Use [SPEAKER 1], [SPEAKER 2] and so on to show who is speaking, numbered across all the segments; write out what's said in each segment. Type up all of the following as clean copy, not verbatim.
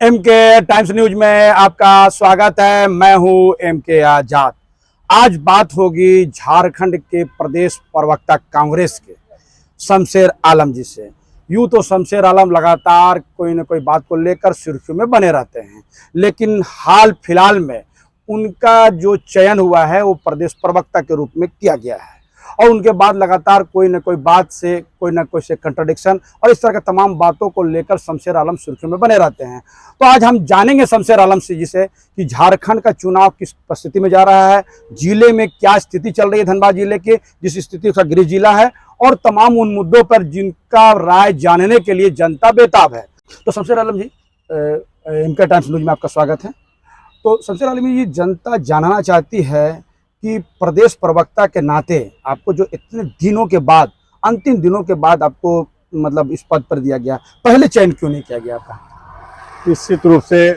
[SPEAKER 1] M के times news में आपका स्वागत है। मैं हूं एम के आजाद। आज बात होगी झारखंड के प्रदेश प्रवक्ता कांग्रेस के शमशेर आलम जी से। यूं तो शमशेर आलम लगातार कोई न कोई बात को लेकर सुर्खियों में बने रहते हैं, लेकिन हाल फिलहाल में उनका जो चयन हुआ है वो प्रदेश प्रवक्ता के रूप में किया गया है और उनके बाद लगातार कोई न कोई बात से कोई न कोई से कंट्राडिक्शन और इस तरह के तमाम बातों को लेकर शमशेर आलम सुर्खियों में बने रहते हैं। तो आज हम जानेंगे शमशेर आलम जी से कि झारखंड का चुनाव किस परिस्थिति में जा रहा है, जिले में क्या स्थिति चल रही है, धनबाद जिले के जिस स्थिति का गृह जिला है, और तमाम उन मुद्दों पर जिनका राय जानने के लिए जनता बेताब है। तो शमशेर आलम जी, एम के टाइम्स न्यूज में आपका स्वागत है। तो शमशेर आलम जी, जनता जानना चाहती है कि प्रदेश प्रवक्ता के नाते आपको जो इतने दिनों के बाद, अंतिम दिनों के बाद आपको मतलब इस पद पर दिया गया, पहले चयन क्यों नहीं किया गया आपका?
[SPEAKER 2] निश्चित रूप से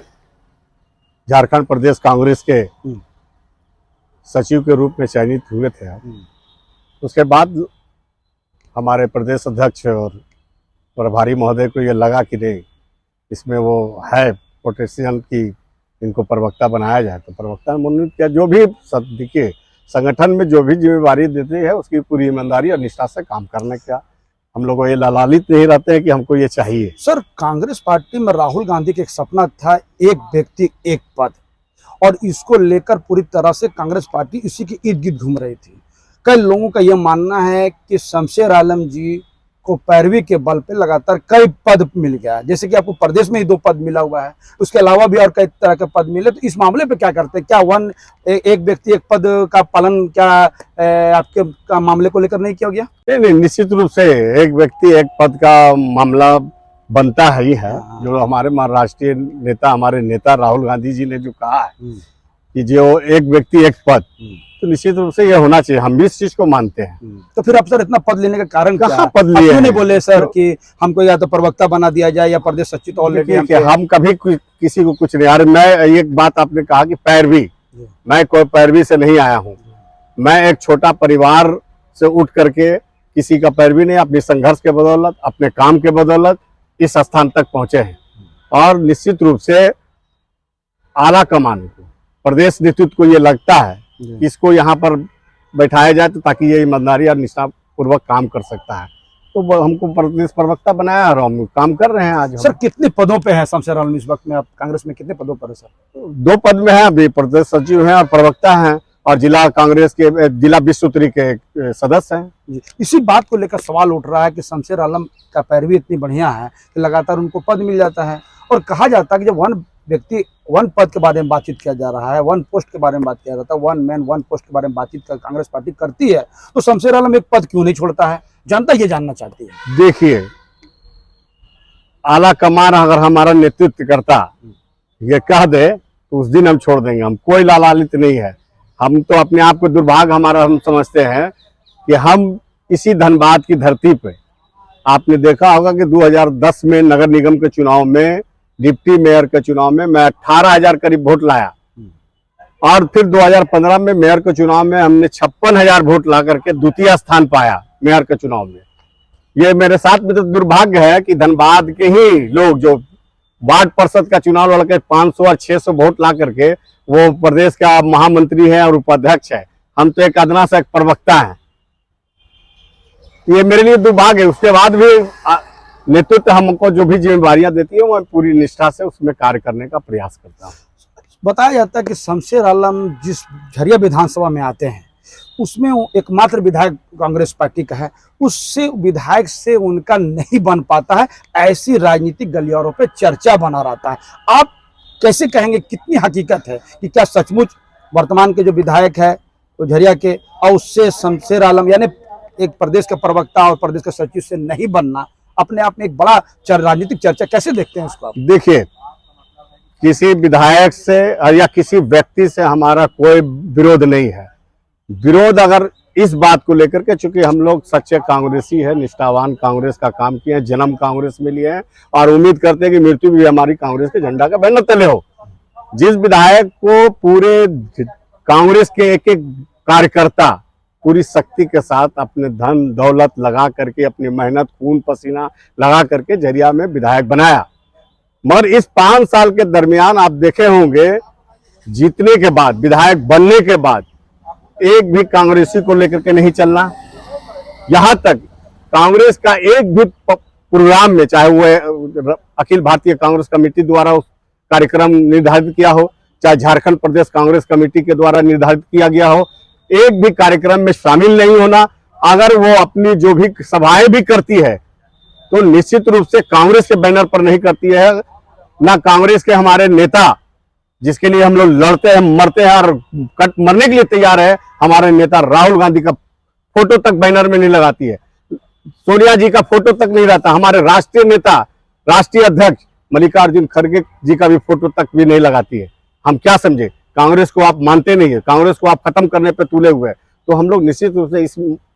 [SPEAKER 2] झारखंड प्रदेश कांग्रेस के सचिव के रूप में चयनित हुए थे आप। उसके बाद हमारे प्रदेश अध्यक्ष और प्रभारी महोदय को ये लगा कि नहीं, इसमें वो है पोटेंशियल की इनको प्रवक्ता बनाया जाए, तो प्रवक्ता ने मनोनीत किया। जो भी देखिए, संगठन में जो भी जिम्मेवारी देते हैं उसकी पूरी ईमानदारी और निष्ठा से काम करने का हम लोग को ये लालायित नहीं रहते हैं कि हमको ये चाहिए।
[SPEAKER 1] सर, कांग्रेस पार्टी में राहुल गांधी का एक सपना था, एक व्यक्ति एक पद, और इसको लेकर पूरी तरह से कांग्रेस पार्टी इसी के इर्द गिर्द घूम रही थी। कई लोगों का यह मानना है कि शमशेर आलम जी को पैरवी के बल पे लगातार कई पद मिल गया, जैसे कि आपको प्रदेश में ही 2 पद मिला हुआ है, उसके अलावा भी और कई तरह के पद मिले। तो इस मामले पे क्या करते हैं? क्या एक व्यक्ति एक पद का पालन क्या आपके का मामले को लेकर नहीं किया गया?
[SPEAKER 2] नहीं, निश्चित रूप से एक व्यक्ति एक पद का मामला बनता ही है। जो हमारे राष्ट्रीय नेता, हमारे नेता राहुल गांधी जी ने जो कहा है कि जो एक व्यक्ति एक पद, तो निश्चित रूप से ये होना चाहिए। हम भी इस चीज को मानते हैं।
[SPEAKER 1] तो फिर आप सर इतना पद लेने का कारण
[SPEAKER 2] कहाँ पद लिए?
[SPEAKER 1] क्यों नहीं बोले सर कि हमको या तो प्रवक्ता बना दिया जाए या प्रदेश सचिव? तो ऑलरेडी
[SPEAKER 2] हम कभी किसी को कुछ नहीं। यार, मैं एक बात आपने कहा कि पैरवी, मैं कोई पैरवी से नहीं आया हूँ। मैं एक छोटा परिवार से उठ करके किसी का पैरवी नहीं, अपने संघर्ष के बदौलत, अपने काम के बदौलत इस स्थान तक पहुंचे हैं। और निश्चित रूप से आला कमान को, प्रदेश नेतृत्व को ये लगता है कि इसको यहाँ पर बैठाया जाए तो ताकि ये ईमानदारी और निष्ठा पूर्वक काम कर सकता है। तो हमको प्रदेश प्रवक्ता बनाया और हम काम कर रहे हैं। आज
[SPEAKER 1] सर कितने पदों पे है शमशेर आलम इस वक्त में? आप कांग्रेस में कितने पदों पर है सर?
[SPEAKER 2] 2 पद में है अभी, प्रदेश सचिव हैं और प्रवक्ता हैं, और जिला कांग्रेस के जिला विश्वस्तरीय के सदस्य हैं।
[SPEAKER 1] इसी बात को लेकर सवाल उठ रहा है कि शमशेर आलम का पैरवी इतनी बढ़िया है कि लगातार उनको पद मिल जाता है, और कहा जाता है कि जब वन पद के बारे में बातचीत किया जा रहा है, 1 पोस्ट के बारे में बात किया जाता है, 1 मैन 1 पोस्ट के बारे में बातचीत कर कांग्रेस पार्टी करती है, तो शमशेर आलम एक पद क्यों नहीं छोड़ता है? जनता ये जानना चाहती है।
[SPEAKER 2] देखिए, आला कमान अगर हमारा नेतृत्व करता ये कह दे तो उस दिन हम छोड़ देंगे। हम कोई लालायित नहीं है। हम तो अपने आप को दुर्भाग्य हमारा हम समझते हैं कि हम इसी धनबाद की धरती पे, आपने देखा होगा कि 2010 में नगर निगम के चुनाव में, डिप्टी मेयर के चुनाव में मैं 18,000 करीब वोट लाया, और फिर 2015 में मेयर के चुनाव में हमने 56,000 वोट ला करके द्वितीय स्थान पाया मेयर के चुनाव में। ये मेरे साथ में तो दुर्भाग्य है कि धनबाद के ही लोग जो वार्ड पार्षद का चुनाव लड़के 500 और 600 वोट ला करके वो प्रदेश का महामंत्री है और उपाध्यक्ष है, हम तो एक अदना से एक प्रवक्ता है। ये मेरे लिए दुर्भाग्य है। उसके बाद भी नेतृत्व हमको जो भी जिम्मेवारियां देती है मैं पूरी निष्ठा से उसमें कार्य करने का प्रयास करता हूँ।
[SPEAKER 1] बताया जाता है कि शमशेर आलम जिस झरिया विधानसभा में आते हैं उसमें एकमात्र विधायक कांग्रेस पार्टी का है, उससे विधायक से उनका नहीं बन पाता है, ऐसी राजनीतिक गलियारों पे चर्चा बना रहता है। आप कैसे कहेंगे, कितनी हकीकत है कि क्या सचमुच वर्तमान के जो विधायक है तो झरिया के, और उससे शमशेर आलम यानी एक प्रदेश के प्रवक्ता और प्रदेश के सचिव से नहीं बनना अपने आप में एक बड़ा राजनीतिक चर्चा, कैसे देखते हैं उसको आप?
[SPEAKER 2] देखिए, किसी विधायक से या किसी व्यक्ति से हमारा कोई विरोध नहीं है। विरोध अगर इस बात को लेकर के, चूंकि हम लोग सच्चे कांग्रेसी है, निष्ठावान कांग्रेस का काम किए हैं, जन्म कांग्रेस में लिए हैं, और उम्मीद करते हैं कि मृत्यु भी हमारी कांग्रेस के झंडा का बैनर तले हो। जिस विधायक को पूरे कांग्रेस के एक एक कार्यकर्ता पूरी शक्ति के साथ अपने धन दौलत लगा करके, अपनी मेहनत खून पसीना लगा करके झरिया में विधायक बनाया, मगर इस 5 साल के दरमियान आप देखे होंगे, जीतने के बाद, विधायक बनने के बाद एक भी कांग्रेसी को लेकर के नहीं चलना। यहां तक कांग्रेस का एक भी प्रोग्राम में, चाहे वो अखिल भारतीय कांग्रेस कमेटी द्वारा उस कार्यक्रम निर्धारित किया हो, चाहे झारखंड प्रदेश कांग्रेस कमेटी के द्वारा निर्धारित किया गया हो, एक भी कार्यक्रम में शामिल नहीं होना। अगर वो अपनी जो भी सभाएं भी करती है तो निश्चित रूप से कांग्रेस के बैनर पर नहीं करती है। ना कांग्रेस के हमारे नेता, जिसके लिए हम लोग लड़ते हैं, मरते हैं और कट मरने के लिए तैयार है, हमारे नेता राहुल गांधी का फोटो तक बैनर में नहीं लगाती है, सोनिया जी का फोटो तक नहीं रहता, हमारे राष्ट्रीय नेता, राष्ट्रीय अध्यक्ष मल्लिकार्जुन खड़गे जी का भी फोटो तक भी नहीं लगाती है। हम क्या समझे? कांग्रेस को आप मानते नहीं है, कांग्रेस को आप खत्म करने पे तुले हुए हैं। तो हम लोग निश्चित रूप से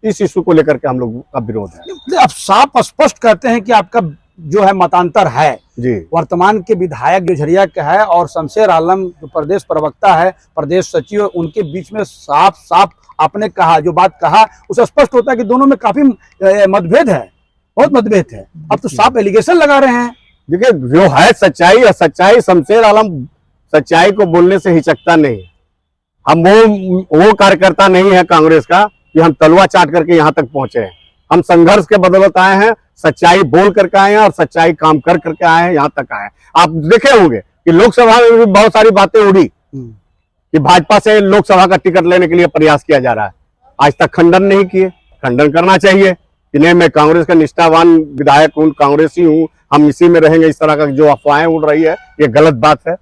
[SPEAKER 2] इस इशू को लेकर के हम लोग का विरोध है।
[SPEAKER 1] आप साफ स्पष्ट कहते हैं कि आपका जो है मतांतर है
[SPEAKER 2] जी।
[SPEAKER 1] वर्तमान के विधायक जो झरिया के है और शमशेर आलम जो प्रदेश प्रवक्ता है, प्रदेश सचिव, उनके बीच में साफ साफ आपने कहा, जो बात कहा उससे स्पष्ट होता है कि दोनों में काफी मतभेद है, बहुत मतभेद है। अब तो साफ एलिगेशन लगा रहे हैं।
[SPEAKER 2] देखिए, जो है सच्चाई और सच्चाई, शमशेर आलम सच्चाई को बोलने से हिचकता नहीं। हम वो कार्यकर्ता नहीं है कांग्रेस का कि हम तलवा चाट करके यहाँ तक पहुंचे हैं। हम संघर्ष के बदौलत आए हैं, सच्चाई बोल करके आए हैं और सच्चाई काम कर करके आए हैं, यहाँ तक आए हैं। आप देखे होंगे कि लोकसभा में भी बहुत सारी बातें उड़ी कि भाजपा से लोकसभा का टिकट लेने के लिए प्रयास किया जा रहा है। आज तक खंडन नहीं किए। खंडन करना चाहिए कि नहीं, मैं कांग्रेस का निष्ठावान विधायक हूँ, कांग्रेसी हूँ, हम इसी में रहेंगे। इस तरह का जो अफवाहें उड़ रही है, ये गलत बात है।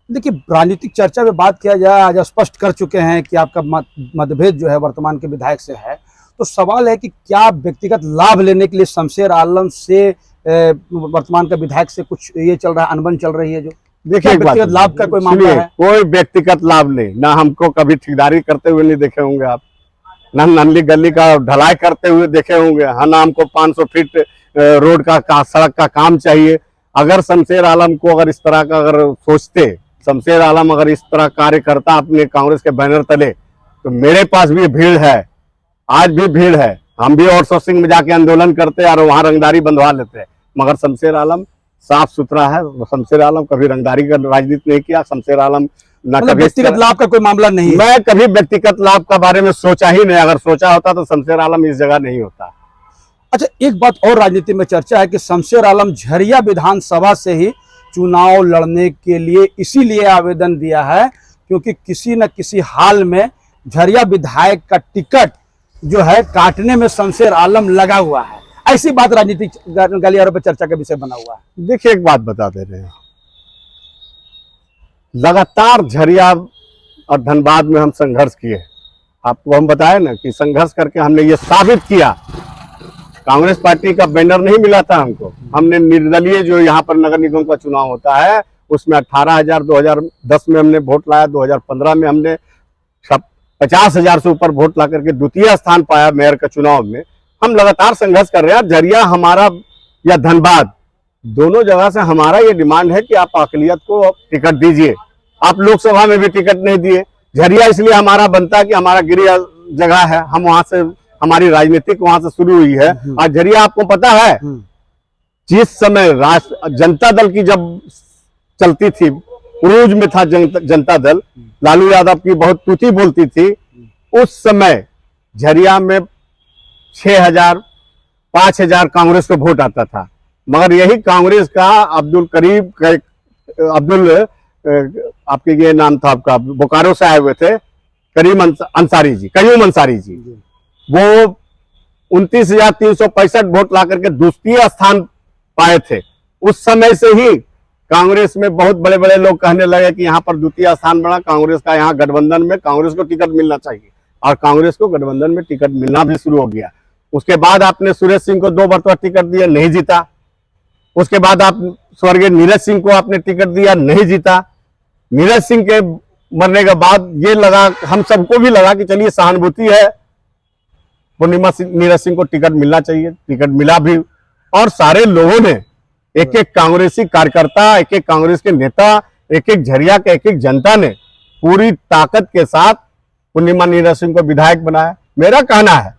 [SPEAKER 1] देखिए, राजनीतिक चर्चा में बात किया जाए, आज स्पष्ट कर चुके हैं कि आपका मतभेद जो है वर्तमान के विधायक से है। तो सवाल है कि क्या व्यक्तिगत लाभ लेने के लिए शमशेर आलम से वर्तमान का विधायक से कुछ ये चल रहा है, अनबन चल रही है? जो
[SPEAKER 2] देखिए,
[SPEAKER 1] व्यक्तिगत लाभ का कोई मामला है?
[SPEAKER 2] कोई व्यक्तिगत लाभ नहीं। ना हमको कभी ठेकेदारी करते हुए नहीं देखे होंगे आप, ना नली गली का ढलाई करते हुए देखे होंगे, ना हमको 500 फीट रोड का सड़क का काम चाहिए। अगर शमशेर आलम को अगर इस तरह का अगर सोचते, शमशेर आलम अगर इस तरह कार्य करता अपने कांग्रेस के बैनर तले, तो मेरे पास भी भीड़ है, आज भी भीड़ है। हम भी आउटसोर्सिंग में जाके आंदोलन करते और वहां रंगदारी बंधवा लेते हैं। मगर शमशेर आलम साफ सुथरा है। शमशेर आलम कभी रंगदारी का राजनीति नहीं किया। शमशेर आलम ना कभी
[SPEAKER 1] व्यक्तिगत लाभ का कोई मामला नहीं है।
[SPEAKER 2] मैं कभी व्यक्तिगत लाभ का बारे में सोचा ही नहीं। अगर सोचा होता तो शमशेर आलम इस जगह नहीं होता।
[SPEAKER 1] अच्छा, एक बात और राजनीति में चर्चा है कि शमशेर आलम झरिया विधानसभा से ही चुनाव लड़ने के लिए इसीलिए आवेदन दिया है क्योंकि किसी न किसी हाल में झरिया विधायक का टिकट जो है काटने में शमशेर आलम लगा हुआ है। ऐसी बात राजनीतिक गलियारों पर चर्चा का विषय बना हुआ है।
[SPEAKER 2] देखिए, एक बात बता दे रहे हैं, लगातार झरिया और धनबाद में हम संघर्ष किए। आपको हम बताए ना कि संघर्ष करके हमने ये साबित किया। कांग्रेस पार्टी का बैनर नहीं मिला था हमको। हमने निर्दलीय, जो यहाँ पर नगर निगम का चुनाव होता है, उसमें 18,000 2010 में हमने वोट लाया। 2015 में हमने 50,000 से ऊपर वोट ला करके द्वितीय स्थान पाया मेयर का चुनाव में। हम लगातार संघर्ष कर रहे हैं। झरिया हमारा या धनबाद, दोनों जगह से हमारा ये डिमांड है कि आप अकलियत को टिकट दीजिए। आप लोकसभा में भी टिकट नहीं दिए। झरिया इसलिए हमारा बनता है कि हमारा गृह जगह है, हम वहां से, हमारी राजनीतिक वहां से शुरू हुई है। और झरिया आपको पता है, जिस समय जनता दल की जब चलती थी, उरूज में था जनता दल, लालू यादव की बहुत तूती बोलती थी, उस समय झरिया में 6,000 5,000 कांग्रेस को वोट आता था। मगर यही कांग्रेस का आपके ये नाम था आपका, बोकारो से आए हुए थे, करीम अंसारी जी, वो 29,365 वोट ला करके द्वितीय स्थान पाए थे। उस समय से ही कांग्रेस में बहुत बड़े बड़े लोग कहने लगे कि यहाँ पर द्वितीय स्थान बना कांग्रेस का, यहाँ गठबंधन में कांग्रेस को टिकट मिलना चाहिए। और कांग्रेस को गठबंधन में टिकट मिलना भी शुरू हो गया। उसके बाद आपने सुरेश सिंह को 2 बार टिकट दिया, नहीं जीता। उसके बाद आप स्वर्गीय नीरज सिंह को आपने टिकट दिया, नहीं जीता। नीरज सिंह के मरने के बाद ये लगा, हम सबको भी लगा कि चलिए सहानुभूति है, पूर्णिमा नीरज सिंह को टिकट मिलना चाहिए। टिकट मिला भी। और सारे लोगों ने, एक एक कांग्रेसी कार्यकर्ता, एक एक कांग्रेस के नेता, एक एक झरिया के एक एक जनता ने पूरी ताकत के साथ पूर्णिमा नीरज सिंह को विधायक बनाया। मेरा कहना है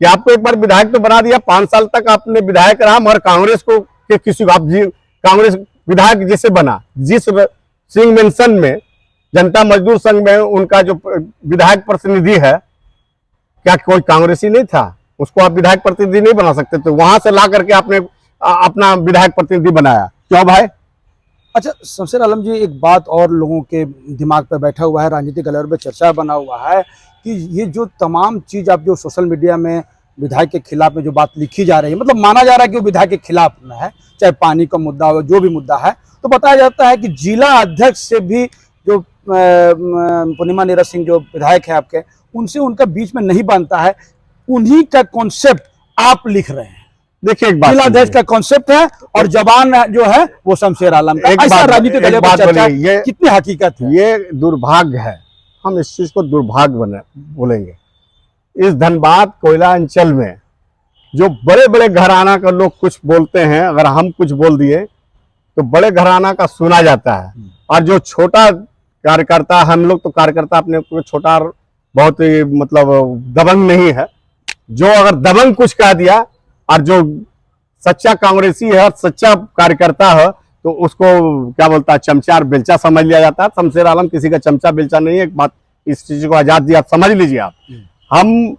[SPEAKER 2] कि आपको एक बार विधायक तो बना दिया, 5 साल तक आपने विधायक रहा, मगर कांग्रेस को किसी कांग्रेस विधायक जैसे बना, जिस सिंह मेंशन में जनता मजदूर संघ में उनका जो विधायक प्रतिनिधि है, क्या कोई कांग्रेसी नहीं था? उसको आप विधायक प्रतिनिधि नहीं बना सकते? तो वहां से ला करके आपने अपना विधायक प्रतिनिधि बनाया, क्यों भाई?
[SPEAKER 1] अच्छा शमशेर आलम जी, एक बात और लोगों के दिमाग पर बैठा हुआ है, राजनीतिक गलियारों पे चर्चा बना हुआ है कि ये जो तमाम चीज आप जो सोशल मीडिया में विधायक के खिलाफ में जो बात लिखी जा रही है, मतलब माना जा रहा है कि वो विधायक के खिलाफ में है, चाहे पानी का मुद्दा हो, जो भी मुद्दा है, तो बताया जाता है कि जिला अध्यक्ष से भी जो पूर्णिमा नीरज सिंह जो विधायक है आपके, उनसे उनका बीच में नहीं बनता है। उन्हीं का कॉन्सेप्ट आप लिख रहे हैं।
[SPEAKER 2] देखिए, एक बात,
[SPEAKER 1] जिला अध्यक्ष का कॉन्सेप्ट है और जबान जो है वो शमशेर आलम का। ऐसा राजनीतिक दलों पर चर्चा है,
[SPEAKER 2] ये
[SPEAKER 1] कितनी हकीकत है?
[SPEAKER 2] ये दुर्भाग्य है, हम इस चीज को दुर्भाग्य बोलेंगे। इस धनबाद कोयला अंचल में जो बड़े बड़े घराना का लोग कुछ बोलते हैं, अगर हम कुछ बोल दिए तो बड़े घराना का सुना जाता है, और जो छोटा कार्यकर्ता, हम लोग तो कार्यकर्ता अपने को छोटा बहुत मतलब दबंग नहीं है, जो अगर दबंग कुछ कह दिया और जो सच्चा कांग्रेसी है और सच्चा कार्यकर्ता है तो उसको क्या बोलता है, चमचा और बेलचा समझ लिया जाता है। शमशेर आलम किसी का चमचा बेलचा नहीं है, एक बात, इस चीज को आजाद दी आप समझ लीजिए। आप, हम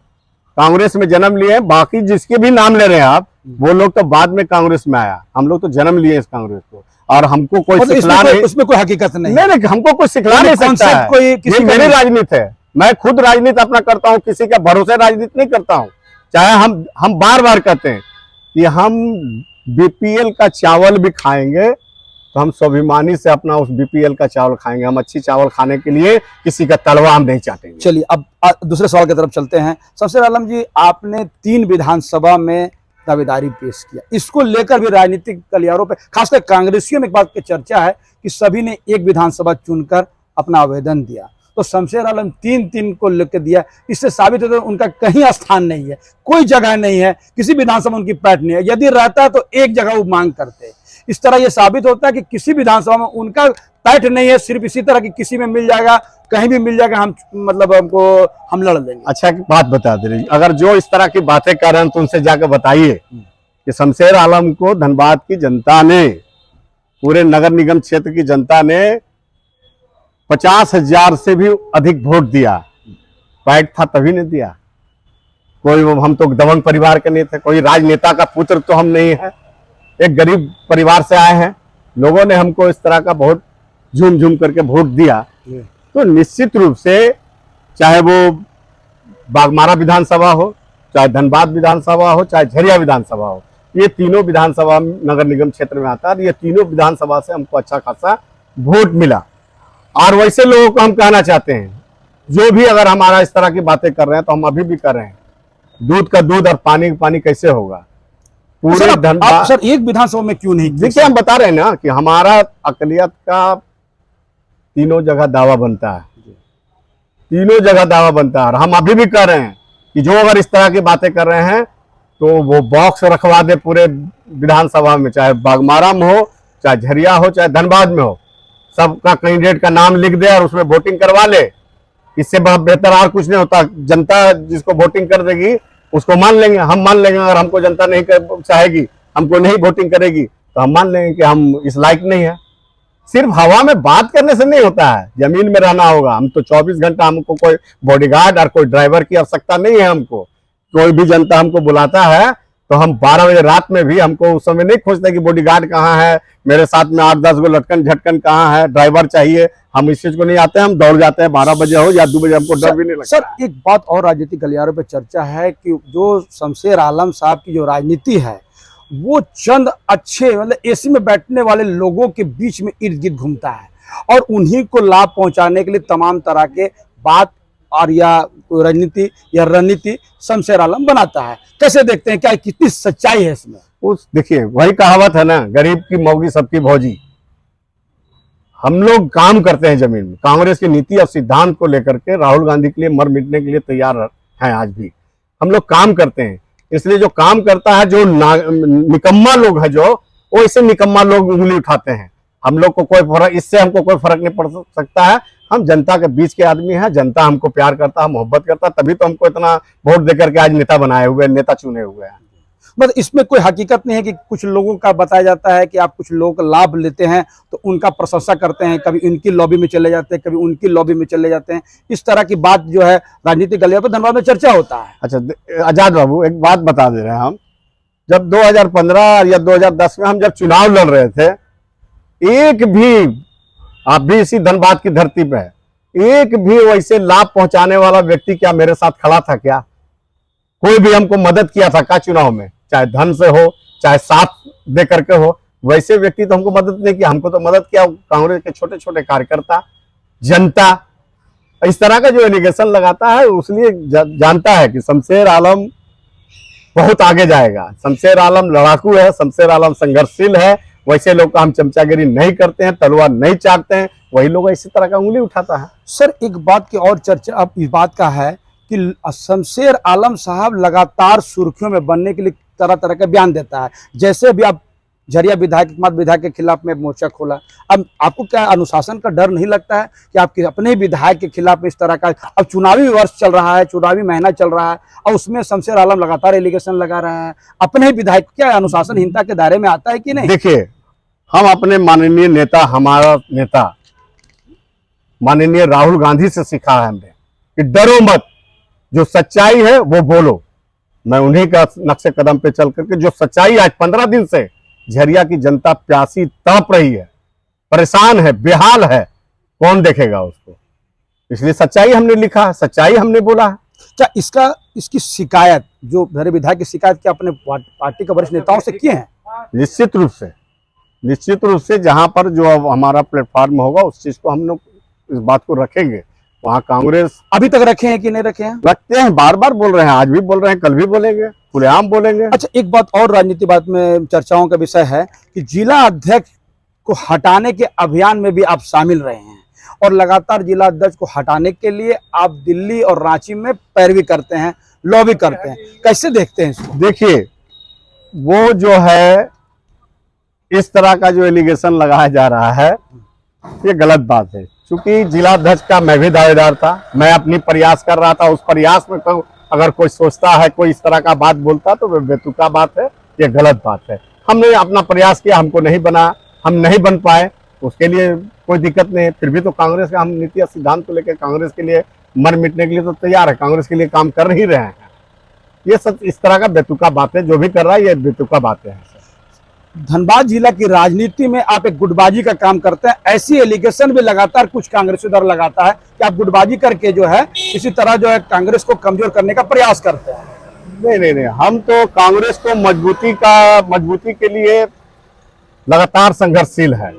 [SPEAKER 2] कांग्रेस में जन्म लिए हैं, बाकी जिसके भी नाम ले रहे हैं आप, वो लोग तो बाद में कांग्रेस में आया, हम लोग तो जन्म लिए इस कांग्रेस को, और हमको कोई सिखला नहीं,
[SPEAKER 1] उसमें कोई हकीकत नहीं,
[SPEAKER 2] नहीं, हमको कोई सिखला नहीं सकता है। ये मेरी राजनीति है, मैं खुद राजनीति अपना करता हूँ, किसी का भरोसे राजनीति नहीं करता हूँ। चाहे हम बार बार कहते हैं कि हम बीपीएल का चावल भी खाएंगे तो हम स्वाभिमानी से अपना उस बीपीएल का चावल खाएंगे। हम अच्छी चावल खाने के लिए किसी का तलवा हम नहीं चाहते।
[SPEAKER 1] चलिए अब दूसरे सवाल की तरफ चलते हैं। शमशेर आलम जी, आपने 3 विधानसभा में दावेदारी पेश किया, इसको लेकर भी राजनीतिक गलियारों पे खासकर कांग्रेसियों में एक बात की चर्चा है कि सभी ने एक विधानसभा चुनकर अपना आवेदन दिया, तो शमशेर आलम 3 को लेकर दिया। इससे साबित होता है उनका कहीं स्थान नहीं है, कोई जगह नहीं है, किसी विधानसभा उनकी पैठ नहीं है। यदि रहता है तो एक जगह वो मांग करते हैं। इस तरह ये साबित होता है कि किसी विधानसभा में उनका पैठ नहीं है, सिर्फ इसी तरह की किसी में मिल जाएगा, कहीं भी मिल जाएगा, हम मतलब हम लड़ लेंगे।
[SPEAKER 2] अच्छा, एक बात बता दे रही, अगर जो इस तरह की बातें कर रहे हैं तो उनसे जाकर बताइए कि शमशेर आलम को धनबाद की जनता ने, पूरे नगर निगम क्षेत्र की जनता ने 50,000 से भी अधिक वोट दिया। पैठ था तभी नहीं दिया। कोई हम तो दबंग परिवार के नहीं थे, कोई राजनेता का पुत्र तो हम नहीं है, एक गरीब परिवार से आए हैं। लोगों ने हमको इस तरह का बहुत झूम झूम करके वोट दिया, तो निश्चित रूप से चाहे वो बागमारा विधानसभा हो, चाहे धनबाद विधानसभा हो, चाहे झरिया विधानसभा हो, ये तीनों विधानसभा नगर निगम क्षेत्र में आता है। ये तीनों विधानसभा से हमको अच्छा खासा वोट मिला। और वैसे लोगों को हम कहना चाहते हैं, जो भी अगर हमारा इस तरह की बातें कर रहे हैं तो हम अभी भी कर रहे हैं, दूध का दूध और पानी का पानी कैसे होगा पूरे धनबाद।
[SPEAKER 1] सर एक विधानसभा में क्यों नहीं?
[SPEAKER 2] देखिए, हम बता रहे हैं ना कि हमारा अकलियत का तीनों जगह दावा बनता है, तीनों जगह दावा बनता है। और हम अभी भी कर रहे हैं कि जो अगर इस तरह की बातें कर रहे हैं तो वो बॉक्स रखवा दे पूरे विधानसभा में, चाहे बागमारा में हो, चाहे झरिया हो, चाहे धनबाद में हो, सबका कैंडिडेट का नाम लिख दे और उसमें वोटिंग करवा ले। इससे बेहतर और कुछ नहीं होता। जनता जिसको वोटिंग कर देगी उसको मान लेंगे, हम मान लेंगे। अगर हमको जनता नहीं चाहेगी, हमको नहीं वोटिंग करेगी, तो हम मान लेंगे कि हम इस लायक नहीं है। सिर्फ हवा में बात करने से नहीं होता है, जमीन में रहना होगा। हम तो 24 घंटा, हमको कोई बॉडीगार्ड और कोई ड्राइवर की आवश्यकता नहीं है। हमको कोई भी जनता हमको बुलाता है तो हम 12 बजे रात में भी, हमको उस समय नहीं खोजते कि बॉडीगार्ड कहाँ है, मेरे साथ में 8-10 गो लटकन झटकन कहाँ है, ड्राइवर चाहिए। हम इस चीज को नहीं आते, हम दौड़ जाते हैं 12 बजे हो या 2 बजे, हमको डर भी नहीं लगता।
[SPEAKER 1] सर एक बात और राजनीतिक गलियारों पे चर्चा है कि जो शमशेर आलम साहब की जो राजनीति है वो चंद अच्छे मतलब एसी में बैठने वाले लोगों के बीच में इर्द गिर्द घूमता है और उन्हीं को लाभ पहुंचाने के लिए तमाम तरह के बात और या राजनीति या रणनीति शमशेर आलम बनाता है। कैसे देखते हैं, क्या कितनी सच्चाई है इसमें?
[SPEAKER 2] उस देखिए, वही कहावत है ना, गरीब की मौगी सबकी भौजी। हम लोग काम करते हैं जमीन में। कांग्रेस की नीति और सिद्धांत को लेकर के राहुल गांधी के लिए मर मिटने के लिए तैयार हैं। आज भी हम लोग काम करते हैं। इसलिए जो काम करता है, जो निकम्मा लोग है, जो वो इससे निकम्मा लोग उंगली उठाते हैं। हम लोग को कोई फर्क, इससे हमको कोई फर्क नहीं पड़ सकता है। हम जनता के बीच के आदमी हैं, जनता हमको प्यार करता है, मोहब्बत करता है, तभी तो हमको इतना वोट देकर के आज नेता बनाए हुए, नेता चुने हुए हैं।
[SPEAKER 1] मतलब इसमें कोई हकीकत नहीं है कि कुछ लोगों का बताया जाता है कि आप कुछ लोगों का लाभ लेते हैं तो उनका प्रशंसा करते हैं, कभी उनकी लॉबी में चले जाते हैं, कभी उनकी लॉबी में चले जाते हैं, इस तरह की बात जो है राजनीतिक गलियां पर धनबाद में चर्चा होता है।
[SPEAKER 2] अच्छा आजाद बाबू, एक बात बता दे रहे हैं हम, जब 2015 या 2010 में हम जब चुनाव लड़ रहे थे, एक भी, आप भी इसी धनबाद की धरती पे है, एक भी वैसे लाभ पहुंचाने वाला व्यक्ति क्या मेरे साथ खड़ा था क्या? कोई भी हमको मदद किया था क्या चुनाव में? चाहे धन से हो, चाहे साथ दे करके हो, वैसे व्यक्ति तो हमको मदद नहीं किया। हमको तो मदद किया कांग्रेस के छोटे छोटे कार्यकर्ता, जनता। इस तरह का जो एलिगेशन लगाता है उसलिए जानता है कि शमशेर आलम बहुत आगे जाएगा। शमशेर आलम लड़ाकू है, शमशेर आलम संघर्षशील है। वैसे लोग का हम चमचागिरी नहीं करते हैं, तलवार नहीं चाटते हैं, वही लोग इसी तरह का उंगली उठाता है।
[SPEAKER 1] सर एक बात की और चर्चा अब इस बात का है कि शमशेर आलम साहब लगातार सुर्खियों में बनने के लिए तरह तरह के बयान देता है। जैसे अभी आप झरिया विधायक एकमात्र विधायक के खिलाफ में मोर्चा खोला, अब आपको क्या अनुशासन का डर नहीं लगता है कि आपके अपने विधायक के खिलाफ इस तरह का, अब चुनावी वर्ष चल रहा है, चुनावी महीना चल रहा है और उसमें शमशेर आलम लगातार एलिगेशन लगा रहा है, अपने ही विधायक क्या अनुशासनहीनता के दायरे में आता है कि नहीं?
[SPEAKER 2] देखिए, हम अपने माननीय नेता, हमारा नेता माननीय राहुल गांधी से सीखा है हमने कि डरो मत, जो सच्चाई है वो बोलो। मैं उन्हीं का नक्शे कदम पे चल करके, जो सच्चाई आज 15 दिन से झरिया की जनता प्यासी तड़प रही है, परेशान है, बेहाल है, कौन देखेगा उसको? इसलिए सच्चाई हमने लिखा है, सच्चाई हमने बोला है।
[SPEAKER 1] क्या इसकी शिकायत, जो मेरे विधायक की शिकायत क्या अपने पार्टी के वरिष्ठ नेताओं से किए हैं?
[SPEAKER 2] निश्चित रूप से जहां पर जो अब हमारा प्लेटफॉर्म होगा उस चीज को हम लोग इस बात को रखेंगे। वहाँ कांग्रेस
[SPEAKER 1] अभी तक रखे हैं कि नहीं रखे हैं?
[SPEAKER 2] रखते हैं, बार बार बोल रहे हैं, आज भी बोल रहे हैं, कल भी बोलेंगे, खुलेआम बोलेंगे।
[SPEAKER 1] अच्छा एक बात और राजनीति बात में चर्चाओं का विषय है कि जिला अध्यक्ष को हटाने के अभियान में भी आप शामिल रहे हैं और लगातार जिला अध्यक्ष को हटाने के लिए आप दिल्ली और रांची में पैरवी करते हैं, लॉबी करते हैं, कैसे देखते हैं इसको?
[SPEAKER 2] देखिए, वो जो है इस तरह का जो एलिगेशन लगाया जा रहा है ये गलत बात है। क्योंकि जिला अध्यक्ष का मैं भी दावेदार था, मैं अपनी प्रयास कर रहा था, उस प्रयास में अगर कोई सोचता है, कोई इस तरह का बात बोलता तो बेतुका बात है, ये गलत बात है। हमने अपना प्रयास किया, हमको नहीं बना, हम नहीं बन पाए, उसके लिए कोई दिक्कत नहीं है। फिर भी तो कांग्रेस का हम नीति और सिद्धांत को लेकर कांग्रेस के लिए मर मिटने के लिए तो तैयार है, कांग्रेस के लिए काम कर ही रहे हैं। ये सब इस तरह का बेतुका बात है, जो भी कर रहा है ये बेतुका बातें हैं।
[SPEAKER 1] धनबाद जिला की राजनीति में आप एक गुटबाजी का काम करते हैं, ऐसी एलिगेशन भी लगातार कुछ कांग्रेसी दल लगाता है कि आप गुटबाजी करके जो है इसी तरह जो है कांग्रेस को कमजोर करने का प्रयास करते हैं।
[SPEAKER 2] नहीं, हम तो कांग्रेस को मजबूती के लिए लगातार संघर्षशील है।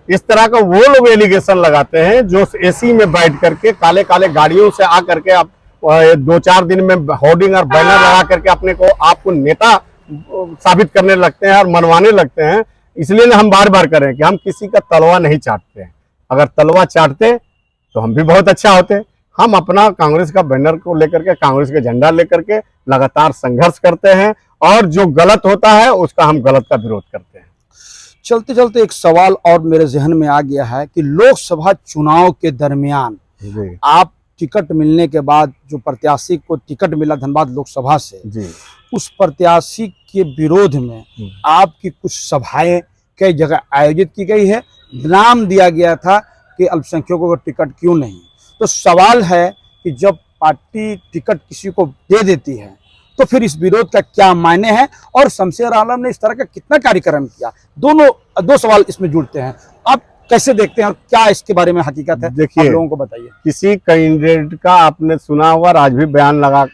[SPEAKER 2] इस तरह का वो लोग एलिगेशन लगाते हैं जो एसी में बैठ करके काले काले गाड़ियों से आ करके आप 2-4 दिन में होर्डिंग और बैनर लगा करके अपने को आपको नेता साबित करने लगते हैं और मनवाने लगते हैं। इसलिए ना हम बार बार करें कि हम किसी का तलवा नहीं चाटते हैं। अगर तलवा चाटते तो हम भी बहुत अच्छा होते। हम अपना कांग्रेस का बैनर को लेकर के, कांग्रेस का झंडा लेकर के लगातार संघर्ष करते हैं और जो गलत होता है उसका हम गलत का विरोध करते हैं।
[SPEAKER 1] चलते चलते एक सवाल और मेरे जहन में आ गया है कि लोकसभा चुनाव के दरमियान आप टिकट मिलने के बाद जो प्रत्याशी को टिकट मिला धनबाद लोकसभा से
[SPEAKER 2] जी,
[SPEAKER 1] उस प्रत्याशी के विरोध में आपकी कुछ सभाएं कई जगह आयोजित की गई है, नाम दिया गया था कि अल्पसंख्यकों को टिकट क्यों नहीं। तो सवाल है कि जब पार्टी टिकट किसी को दे देती है तो फिर इस विरोध का क्या मायने हैं और शमशेर आलम ने इस तरह का कितना कार्यक्रम किया? दो सवाल इसमें जुड़ते हैं, आप कैसे देखते हैं और क्या इसके बारे में हकीकत है?
[SPEAKER 2] देखिए,
[SPEAKER 1] लोगों को बताइए।
[SPEAKER 2] किसी कैंडिडेट का आपने सुना होगा, आज भी बयान लगा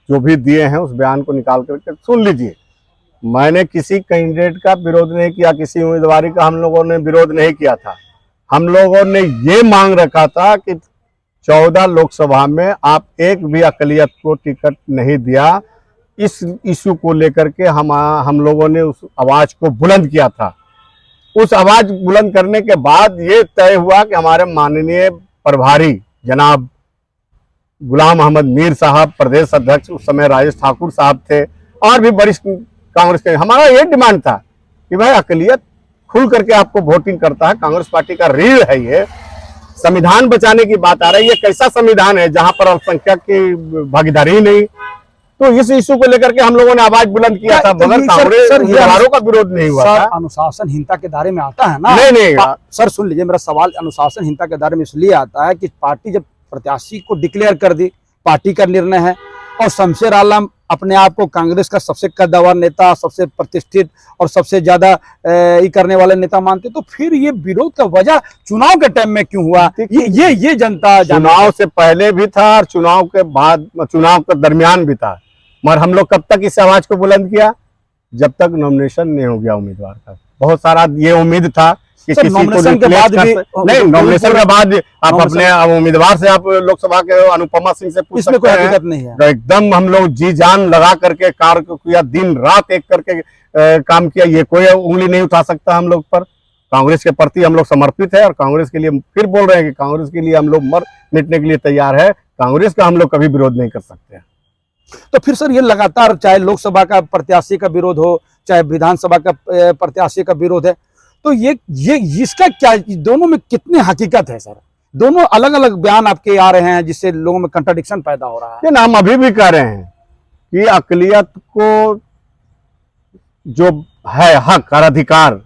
[SPEAKER 2] जो भी दिए हैं उस बयान को निकाल करके सुन लीजिए। मैंने किसी कैंडिडेट का विरोध नहीं किया, किसी उम्मीदवारी का हम लोगों ने विरोध नहीं किया था। हम लोगों ने ये मांग रखा था कि 14 लोकसभा में आप एक भी अकलियत को टिकट नहीं दिया। इस इशू को लेकर के हम लोगों ने उस आवाज को बुलंद किया था। उस आवाज बुलंद करने के बाद ये तय हुआ कि हमारे माननीय प्रभारी जनाब गुलाम अहमद मीर साहब, प्रदेश अध्यक्ष उस समय राजेश ठाकुर साहब थे और भी वरिष्ठ कांग्रेस के, हमारा ये डिमांड था कि भाई अकलियत खुल करके आपको वोटिंग करता है, कांग्रेस पार्टी का रीढ़ है ये। संविधान बचाने की बात आ रही है, कैसा संविधान है जहां पर अल्पसंख्यक की भागीदारी ही नहीं, तो इस इशू को लेकर के हम लोगों ने आवाज बुलंद किया था, मगर कांग्रेस उम्मीदवारों का विरोध नहीं हुआ
[SPEAKER 1] सर
[SPEAKER 2] था।
[SPEAKER 1] अनुशासनहीनता के दायरे में आता है ना?
[SPEAKER 2] नहीं
[SPEAKER 1] सर सुन लीजिए, मेरा सवाल अनुशासनहीनता के दायरे में इसलिए आता है कि पार्टी जब प्रत्याशी को डिक्लेयर कर दी, पार्टी का निर्णय है, और शमशेर आलम अपने आप को कांग्रेस का सबसे कद्दावर नेता, सबसे प्रतिष्ठित और सबसे ज्यादा ये करने वाले नेता मानते, तो फिर ये विरोध का वजह चुनाव के टाइम में क्यों हुआ? ये जनता
[SPEAKER 2] चुनाव से पहले भी था और चुनाव के बाद, चुनाव के दरमियान भी था, मगर हम लोग कब तक इस आवाज को बुलंद किया? जब तक नॉमिनेशन नहीं हो गया उम्मीदवार का। बहुत सारा ये उम्मीद था कि किसी को
[SPEAKER 1] नॉमिनेशन के बाद भी
[SPEAKER 2] नहीं, नॉमिनेशन के बाद आप अपने उम्मीदवार से आप लोकसभा के अनुपमा सिंह से पूछ
[SPEAKER 1] इसमें कोई
[SPEAKER 2] सकते हैं।
[SPEAKER 1] हकीकत नहीं है।
[SPEAKER 2] तो एकदम हम लोग जी जान लगा करके कार्य को किया, दिन रात एक करके काम किया, ये कोई उंगली नहीं उठा सकता हम लोग पर। कांग्रेस के प्रति हम लोग समर्पित है और कांग्रेस के लिए फिर बोल रहे हैं कि कांग्रेस के लिए हम लोग मर मिटने के लिए तैयार है। कांग्रेस का हम लोग कभी विरोध नहीं कर सकते हैं।
[SPEAKER 1] तो फिर सर ये लगातार, चाहे लोकसभा का प्रत्याशी का विरोध हो, चाहे विधानसभा का प्रत्याशी का विरोध है, तो ये इसका क्या, दोनों में कितनी हकीकत है सर? दोनों अलग अलग बयान आपके आ रहे हैं जिससे लोगों में कंट्राडिक्शन पैदा हो रहा है।
[SPEAKER 2] हम अभी भी कह रहे हैं कि अकलियत को जो है हक और अधिकार,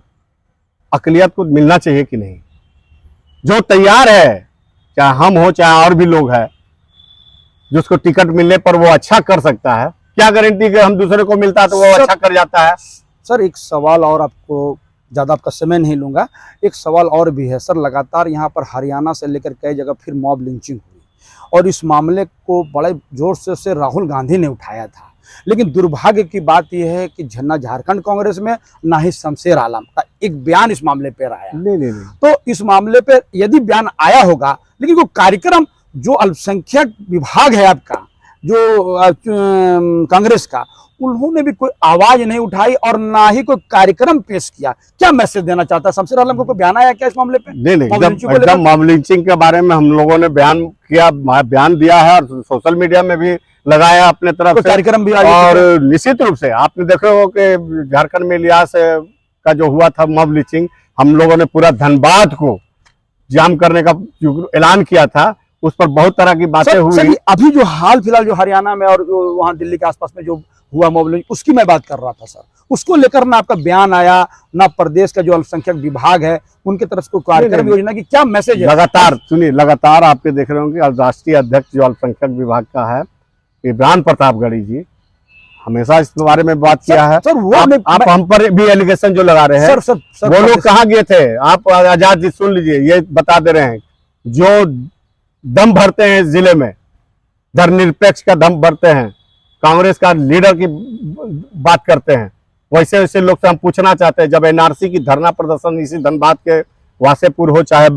[SPEAKER 2] अकलियत को मिलना चाहिए कि नहीं? जो तैयार है, चाहे हम हो चाहे और भी लोग हैं, जिसको टिकट मिलने पर वो अच्छा कर सकता है, क्या गारंटी कि हम दूसरे को मिलता है तो वो अच्छा कर जाता है?
[SPEAKER 1] सर एक सवाल और, आपको ज़्यादा आपका समय नहीं लूंगा, एक सवाल और भी है सर। लगातार यहाँ पर हरियाणा से लेकर कई जगह फिर मॉब लिंचिंग हुई, और इस मामले को बड़े जोर से राहुल गांधी ने उठाया था, लेकिन दुर्भाग्य की बात यह है कि ना झारखंड कांग्रेस में ना ही शमशेर आलम का एक बयान इस मामले पर आया।
[SPEAKER 2] नहीं।
[SPEAKER 1] तो इस मामले पर यदि बयान आया होगा, लेकिन वो कार्यक्रम जो अल्पसंख्यक विभाग है आपका, जो कांग्रेस का, उन्होंने भी कोई आवाज नहीं उठाई और ना ही कोई कार्यक्रम पेश किया। क्या मैसेज देना चाहता है? शमशेर आलम को कोई बयान आया क्या इस मामले पे?
[SPEAKER 2] नहीं, एकदम मॉब लिंचिंग के बारे में हम लोगों ने बयान किया, बयान दिया है और सोशल मीडिया में भी लगाया अपने तरफ से
[SPEAKER 1] कार्यक्रम भी।
[SPEAKER 2] और निश्चित रूप से आपने देखा हो कि झारखंड में इलियास का जो हुआ था मॉब लिंचिंग, हम लोगों ने पूरा धनबाद को जाम करने का ऐलान किया था, उस पर बहुत तरह की बातें हुई।
[SPEAKER 1] अभी जो हाल फिलहाल जो हरियाणा में और जो वहाँ दिल्ली के आसपास में जो हुआ मॉब लिंचिंग, उसकी मैं बात कर रहा था सर। उसको लेकर ना आपका बयान आया, ना प्रदेश का जो अल्पसंख्यक विभाग है उनके तरफ से कोई कार्यक्रम योजना की क्या मैसेज है?
[SPEAKER 2] लगातार सुनिए, लगातार आपके देख रहे होंगे राष्ट्रीय अध्यक्ष जो अल्पसंख्यक विभाग का है इमरान प्रतापगढ़ी जी, हमेशा इस बारे में बात किया है।
[SPEAKER 1] सर वो
[SPEAKER 2] आप हम पर भी एलिगेशन जो लगा रहे हैं, सर, वो लोग कहाँ गए थे? आप आजाद जी सुन लीजिए, ये बता दे रहे हैं, जो दम भरते हैं जिले में, धर्मनिरपेक्ष का दम भरते हैं, कांग्रेस का लीडर की बात करते हैं, वैसे वैसे लोग से हम पूछना चाहते हैं, जब एनआरसी की धरना प्रदर्शन इसी धनबाद के वासेपुर हो, चाहे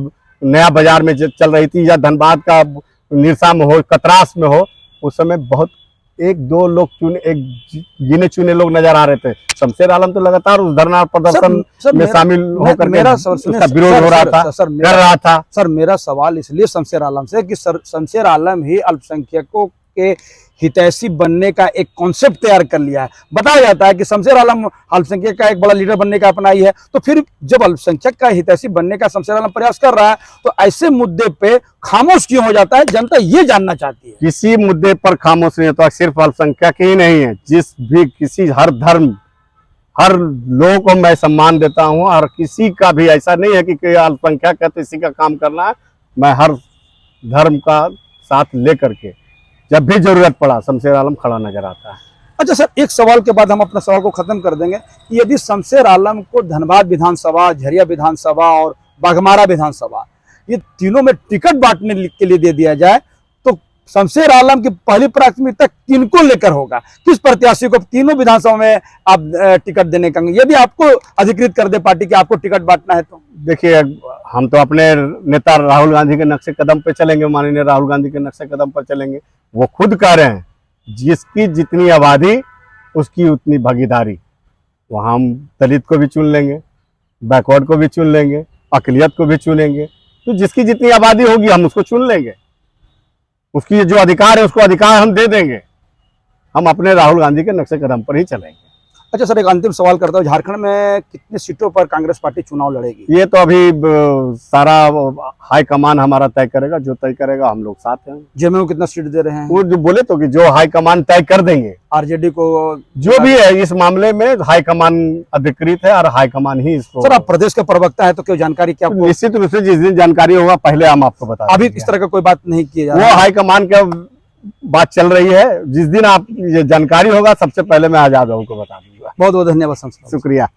[SPEAKER 2] नया बाजार में चल रही थी, या धनबाद का निरसा में हो, कतरास में हो, उस समय बहुत एक दो लोग गिने चुने लोग नजर आ रहे थे। शमशेर आलम तो लगातार उस धरना प्रदर्शन में शामिल होकर उसका विरोध हो रहा था, कर रहा था।
[SPEAKER 1] सर मेरा सवाल इसलिए शमशेर आलम से कि शमशेर आलम ही अल्पसंख्यकों के हितैषी बनने का एक कॉन्सेप्ट तैयार कर लिया है। बताया जाता है कि शमशेर आलम अल्पसंख्यक का एक बड़ा लीडर बनने का अपनाई है, तो फिर जब अल्पसंख्यक का हितैषी बनने का शमशेर आलम प्रयास कर रहा है, तो ऐसे मुद्दे पे खामोश क्यों हो जाता है? जनता ये जानना चाहती है।
[SPEAKER 2] किसी मुद्दे पर खामोश नहीं होता, सिर्फ अल्पसंख्यक ही नहीं है, जिस भी किसी हर धर्म, हर लोगों को मैं सम्मान देता हूं, और किसी का भी ऐसा नहीं है कि अल्पसंख्यक है तो इसी का काम करना है। मैं हर धर्म का साथ लेकर के जब भी जरूरत पड़ा शमशेर आलम खड़ा नजर आता है।
[SPEAKER 1] अच्छा सर, एक सवाल के बाद हम अपना सवाल को खत्म कर देंगे। यदि शमशेर आलम को धनबाद विधानसभा, झरिया विधानसभा और बाघमारा विधानसभा, ये तीनों में टिकट बांटने के लिए दे दिया जाए, तो शमशेर आलम की पहली प्राथमिकता किनको लेकर होगा? किस प्रत्याशी को तीनों विधानसभा में आप टिकट देने का, यदि आपको अधिकृत कर दे पार्टी कि आपको टिकट बांटना है तो?
[SPEAKER 2] देखिए, हम तो अपने नेता राहुल गांधी के नक्शे कदम पे चलेंगे, माननीय राहुल गांधी के नक्शे कदम पर चलेंगे। वो खुद कह रहे हैं जिसकी जितनी आबादी उसकी उतनी भागीदारी। वहाँ हम दलित को भी चुन लेंगे, बैकवर्ड को भी चुन लेंगे, अकलियत को भी चुनेंगे, तो जिसकी जितनी आबादी होगी हम उसको चुन लेंगे। उसकी जो अधिकार है उसको अधिकार हम दे देंगे। हम अपने राहुल गांधी के नक्शे कदम पर ही चलेंगे।
[SPEAKER 1] अच्छा सर, एक अंतिम सवाल करता हूँ, झारखंड में कितनी सीटों पर कांग्रेस पार्टी चुनाव लड़ेगी?
[SPEAKER 2] ये तो अभी सारा हाईकमान हमारा तय करेगा, जो तय करेगा हम लोग साथ हैं।
[SPEAKER 1] जेएमयू कितना सीट दे रहे हैं?
[SPEAKER 2] वो जो बोले तो कि जो हाईकमान तय कर देंगे,
[SPEAKER 1] आरजेडी को?
[SPEAKER 2] जो भी है इस मामले में हाईकमान अधिकृत है और हाईकमान ही इसको।
[SPEAKER 1] सर, आप प्रदेश के प्रवक्ता है तो क्यों जानकारी क्या आपको?
[SPEAKER 2] निश्चित रूप से जिस दिन जानकारी होगा पहले हम आपको बता
[SPEAKER 1] अभी
[SPEAKER 2] देंगे।
[SPEAKER 1] इस तरह का कोई बात नहीं किया जा
[SPEAKER 2] वो
[SPEAKER 1] रहा है?
[SPEAKER 2] हाईकमान का बात चल रही है, जिस दिन आप ये जानकारी होगा सबसे पहले मैं आजाद बाबू को बता दूंगा।
[SPEAKER 1] बहुत बहुत धन्यवाद संस्था।
[SPEAKER 2] शुक्रिया।